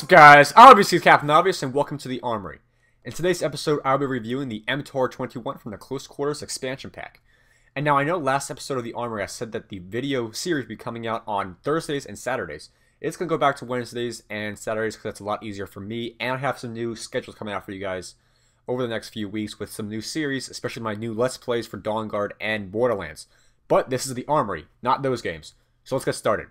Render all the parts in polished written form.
up, guys? Obviously, it's Captain Obvious, and welcome to the Armory. In today's episode, I'll be reviewing the MTAR-21 from the Close Quarters expansion pack. And now, I know last episode of the Armory, I said that the video series will be coming out on Thursdays and Saturdays. It's going to go back to Wednesdays and Saturdays because that's a lot easier for me, and I have some new schedules coming out for you guys over the next few weeks with some new series, especially my new Let's Plays for Dawn Guard and Borderlands. But this is the Armory, not those games. So let's get started.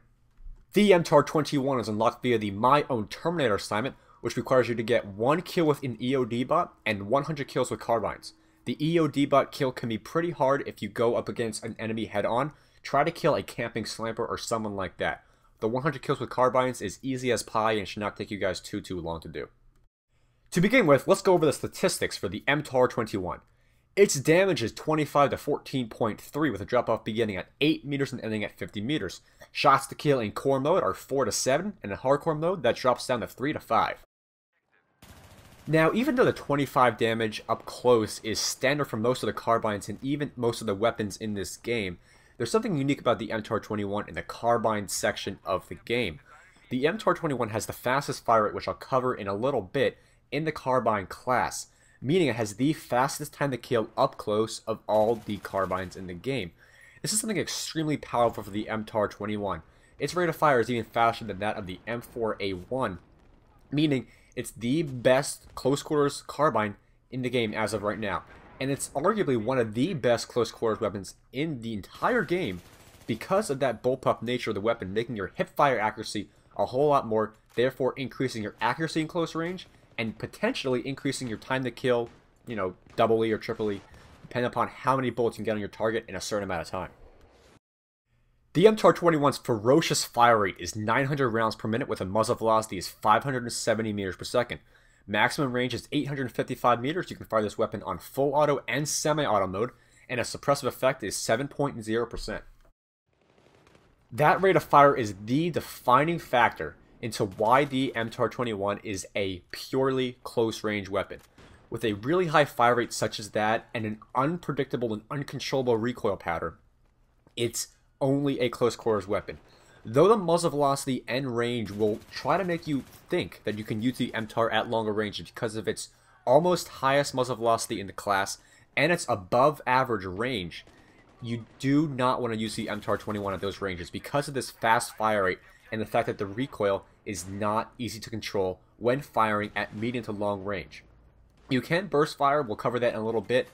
The MTAR-21 is unlocked via the My Own Terminator assignment, which requires you to get 1 kill with an EOD bot and 100 kills with carbines. The EOD bot kill can be pretty hard if you go up against an enemy head-on. Try to kill a camping slamper or someone like that. The 100 kills with carbines is easy as pie and should not take you guys too long to do. To begin with, let's go over the statistics for the MTAR-21. Its damage is 25 to 14.3 with a drop-off beginning at 8 meters and ending at 50 meters. Shots to kill in core mode are 4 to 7, and in hardcore mode that drops down to 3 to 5. Now, even though the 25 damage up close is standard for most of the carbines and even most of the weapons in this game, there's something unique about the MTAR-21 in the carbine section of the game. The MTAR-21 has the fastest fire rate, which I'll cover in a little bit, in the carbine class, meaning it has the fastest time to kill up close of all the carbines in the game. This is something extremely powerful for the MTAR-21. Its rate of fire is even faster than that of the M4A1, meaning it's the best close quarters carbine in the game as of right now. And it's arguably one of the best close quarters weapons in the entire game because of that bullpup nature of the weapon, making your hip fire accuracy a whole lot more, therefore increasing your accuracy in close range and potentially increasing your time to kill, you know, doubly or triply, depending upon how many bullets you can get on your target in a certain amount of time. The MTAR-21's ferocious fire rate is 900 rounds per minute with a muzzle velocity is 570 meters per second. Maximum range is 855 meters. You can fire this weapon on full auto and semi-auto mode, and a suppressive effect is 7.0%. That rate of fire is the defining factor into why the MTAR-21 is a purely close-range weapon. With a really high fire rate such as that and an unpredictable and uncontrollable recoil pattern, it's only a close quarters weapon. Though the muzzle velocity and range will try to make you think that you can use the MTAR at longer ranges because of its almost highest muzzle velocity in the class and its above average range, you do not want to use the MTAR-21 at those ranges because of this fast fire rate and the fact that the recoil is not easy to control when firing at medium to long range. You can burst fire, we'll cover that in a little bit,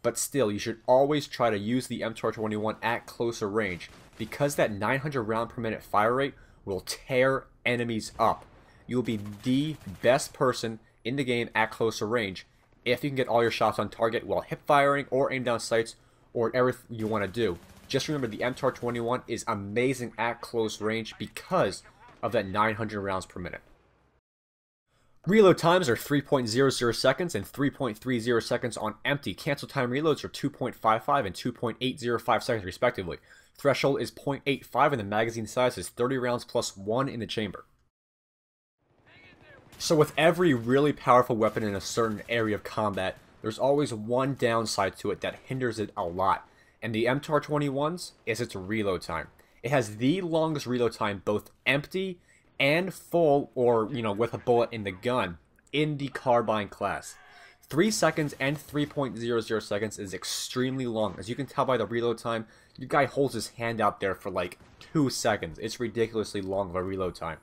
but still, you should always try to use the MTAR-21 at closer range because that 900 round per minute fire rate will tear enemies up. You will be the best person in the game at closer range if you can get all your shots on target while hip firing or aim down sights or whatever you want to do. Just remember the MTAR-21 is amazing at close range because of that 900 rounds per minute. Reload times are 3.00 seconds and 3.30 seconds on empty. Cancel time reloads are 2.55 and 2.805 seconds respectively. Threshold is 0.85 and the magazine size is 30 rounds plus 1 in the chamber. So with every really powerful weapon in a certain area of combat, there's always one downside to it that hinders it a lot. And the MTAR-21's is its reload time. It has the longest reload time both empty and full, or, you know, with a bullet in the gun, in the carbine class. 3 seconds and 3.00 seconds is extremely long. As you can tell by the reload time, your guy holds his hand out there for like 2 seconds. It's ridiculously long of a reload time.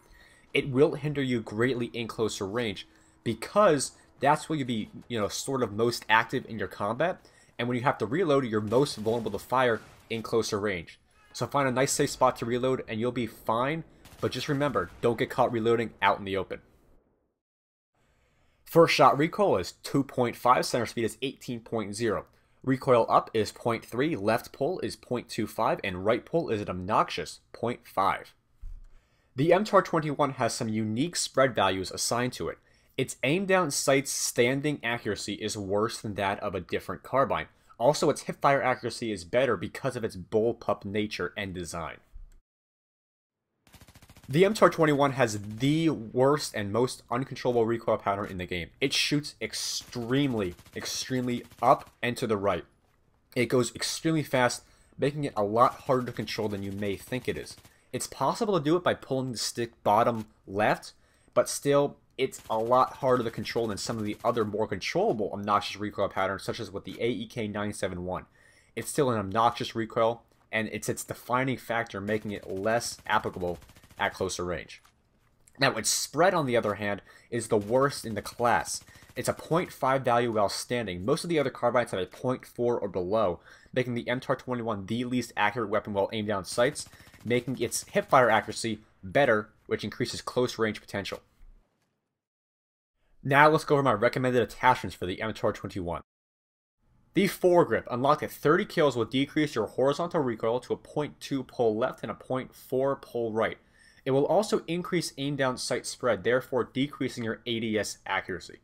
It will hinder you greatly in closer range because that's where you'll be, you know, sort of most active in your combat. And when you have to reload, you're most vulnerable to fire in closer range. So find a nice safe spot to reload and you'll be fine. But just remember, don't get caught reloading out in the open. First shot recoil is 2.5, center speed is 18.0. Recoil up is 0.3, left pull is 0.25, and right pull is an obnoxious 0.5. The MTAR-21 has some unique spread values assigned to it. Its aim down sight's standing accuracy is worse than that of a different carbine. Also, its hip fire accuracy is better because of its bullpup nature and design. The MTAR-21 has the worst and most uncontrollable recoil pattern in the game. It shoots extremely up and to the right. It goes extremely fast, making it a lot harder to control than you may think it is. It's possible to do it by pulling the stick bottom left, but still, it's a lot harder to control than some of the other more controllable obnoxious recoil patterns, such as with the AEK-971. It's still an obnoxious recoil, and it's its defining factor, making it less applicable at closer range. Now, its spread, on the other hand, is the worst in the class. It's a 0.5 value while standing. Most of the other carbines have a 0.4 or below, making the MTAR-21 the least accurate weapon while aimed down sights, making its hipfire accuracy better, which increases close range potential. Now let's go over my recommended attachments for the MTAR-21. The foregrip, unlocked at 30 kills, will decrease your horizontal recoil to a 0.2 pull left and a 0.4 pull right. It will also increase aim down sight spread, therefore decreasing your ADS accuracy.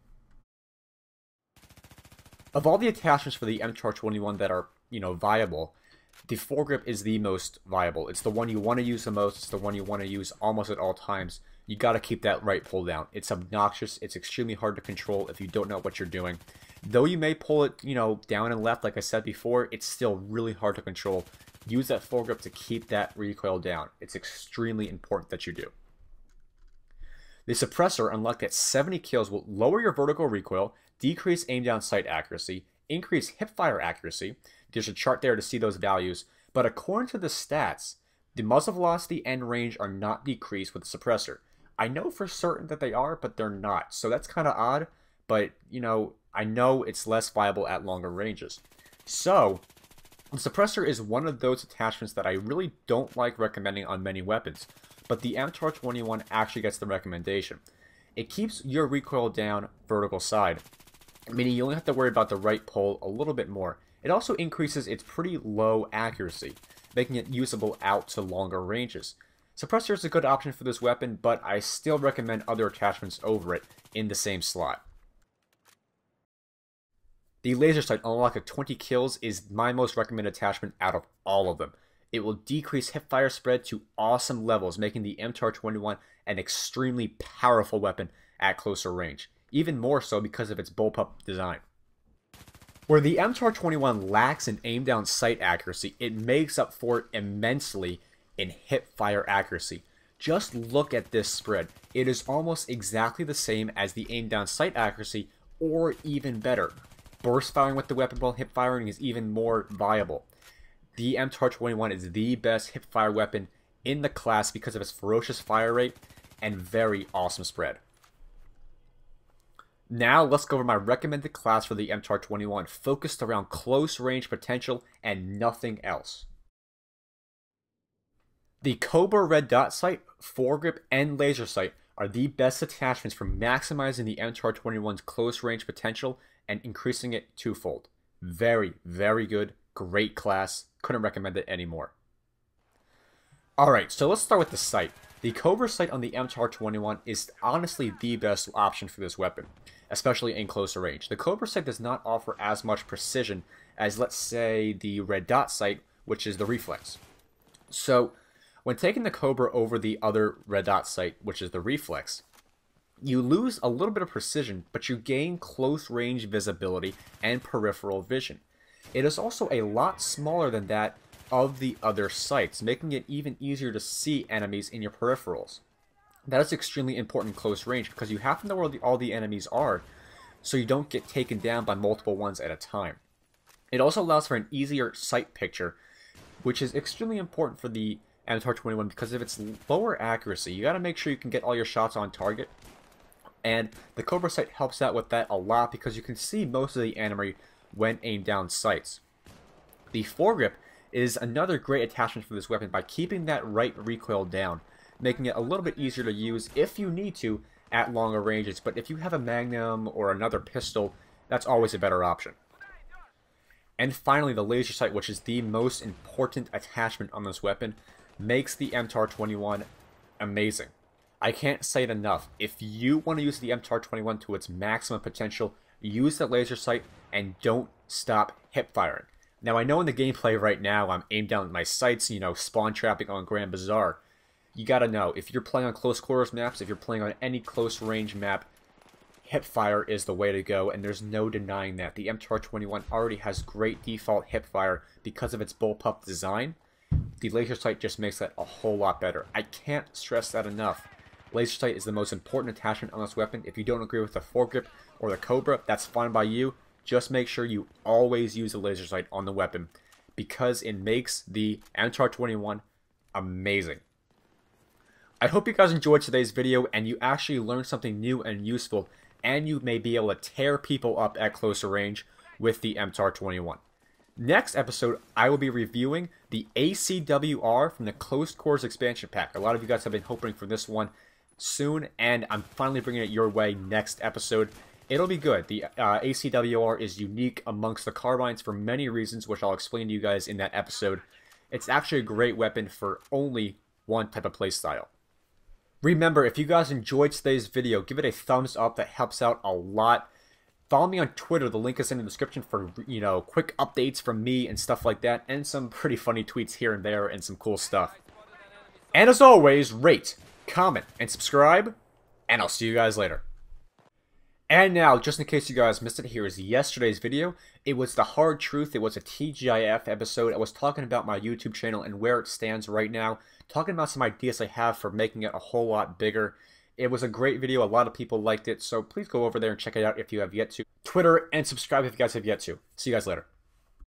Of all the attachments for the MTAR-21 that are, viable, the foregrip is the most viable. It's the one you want to use the most. It's the one you want to use almost at all times. You got to keep that right pull down. It's obnoxious. It's extremely hard to control if you don't know what you're doing. Though you may pull it, down and left, like I said before, it's still really hard to control. Use that foregrip to keep that recoil down. It's extremely important that you do. The suppressor, unlocked at 70 kills, will lower your vertical recoil, decrease aim down sight accuracy, increase hipfire accuracy. There's a chart there to see those values, but according to the stats, the muzzle velocity and range are not decreased with the suppressor. I know for certain that they are, but they're not, so that's kind of odd, but, I know it's less viable at longer ranges. So, the suppressor is one of those attachments that I really don't like recommending on many weapons, but the MTAR-21 actually gets the recommendation. It keeps your recoil down vertical side, meaning you only have to worry about the right pull a little bit more. It also increases its pretty low accuracy, making it usable out to longer ranges. Suppressor is a good option for this weapon, but I still recommend other attachments over it in the same slot. The laser sight, unlocked at 20 kills, is my most recommended attachment out of all of them. It will decrease hipfire spread to awesome levels, making the MTAR-21 an extremely powerful weapon at closer range, even more so because of its bullpup design. Where the MTAR-21 lacks in aim down sight accuracy, it makes up for it immensely in hipfire accuracy. Just look at this spread. It is almost exactly the same as the aim down sight accuracy, or even better. Burst firing with the weapon while hip firing is even more viable. The MTAR-21 is the best hip fire weapon in the class because of its ferocious fire rate and very awesome spread. Now let's go over my recommended class for the MTAR-21, focused around close range potential and nothing else. The Cobra red dot sight, foregrip, and laser sight are the best attachments for maximizing the MTAR-21's close range potential and increasing it twofold. Very, very good, great class, couldn't recommend it anymore. Alright, so let's start with the sight. The Cobra sight on the MTAR-21 is honestly the best option for this weapon, especially in closer range. The Cobra sight does not offer as much precision as, let's say, the red dot sight, which is the reflex. So, when taking the Cobra over the other red dot sight, which is the reflex, you lose a little bit of precision, but you gain close range visibility and peripheral vision. It is also a lot smaller than that of the other sights, making it even easier to see enemies in your peripherals. That is extremely important in close range because you have to know where all the enemies are, so you don't get taken down by multiple ones at a time. It also allows for an easier sight picture, which is extremely important for the MTAR-21 because of its lower accuracy. You got to make sure you can get all your shots on target, and the Cobra sight helps out with that a lot because you can see most of the enemy when aimed down sights. The foregrip is another great attachment for this weapon by keeping that right recoil down, making it a little bit easier to use if you need to at longer ranges, but if you have a Magnum or another pistol, that's always a better option. And finally, the laser sight, which is the most important attachment on this weapon, makes the MTAR-21 amazing. I can't say it enough. If you want to use the MTAR-21 to its maximum potential, use the laser sight and don't stop hip firing. Now, I know in the gameplay right now, I'm aimed down at my sights, spawn trapping on Grand Bazaar. You gotta know, if you're playing on close quarters maps, if you're playing on any close range map, hip fire is the way to go, and there's no denying that. The MTAR-21 already has great default hip fire because of its bullpup design. The laser sight just makes that a whole lot better. I can't stress that enough. Laser sight is the most important attachment on this weapon. If you don't agree with the foregrip or the Cobra, that's fine by you. Just make sure you always use the laser sight on the weapon because it makes the MTAR-21 amazing. I hope you guys enjoyed today's video and you actually learned something new and useful, and you may be able to tear people up at closer range with the MTAR-21. Next episode, I will be reviewing the ACWR from the Close Quarters Expansion Pack. A lot of you guys have been hoping for this one soon, and I'm finally bringing it your way next episode. It'll be good. The ACWR is unique amongst the carbines for many reasons, which I'll explain to you guys in that episode. It's actually a great weapon for only one type of playstyle. Remember, if you guys enjoyed today's video, give it a thumbs up. That helps out a lot. Follow me on Twitter. The link is in the description for, quick updates from me and stuff like that, and some pretty funny tweets here and there and some cool stuff. And as always, rate, comment, and subscribe, and I'll see you guys later. And now, just in case you guys missed it, here is yesterday's video. It was the hard truth. It was a TGIF episode. I was talking about my YouTube channel and where it stands right now. Talking about some ideas I have for making it a whole lot bigger. It was a great video. A lot of people liked it. So please go over there and check it out if you have yet to. Twitter and subscribe if you guys have yet to. See you guys later.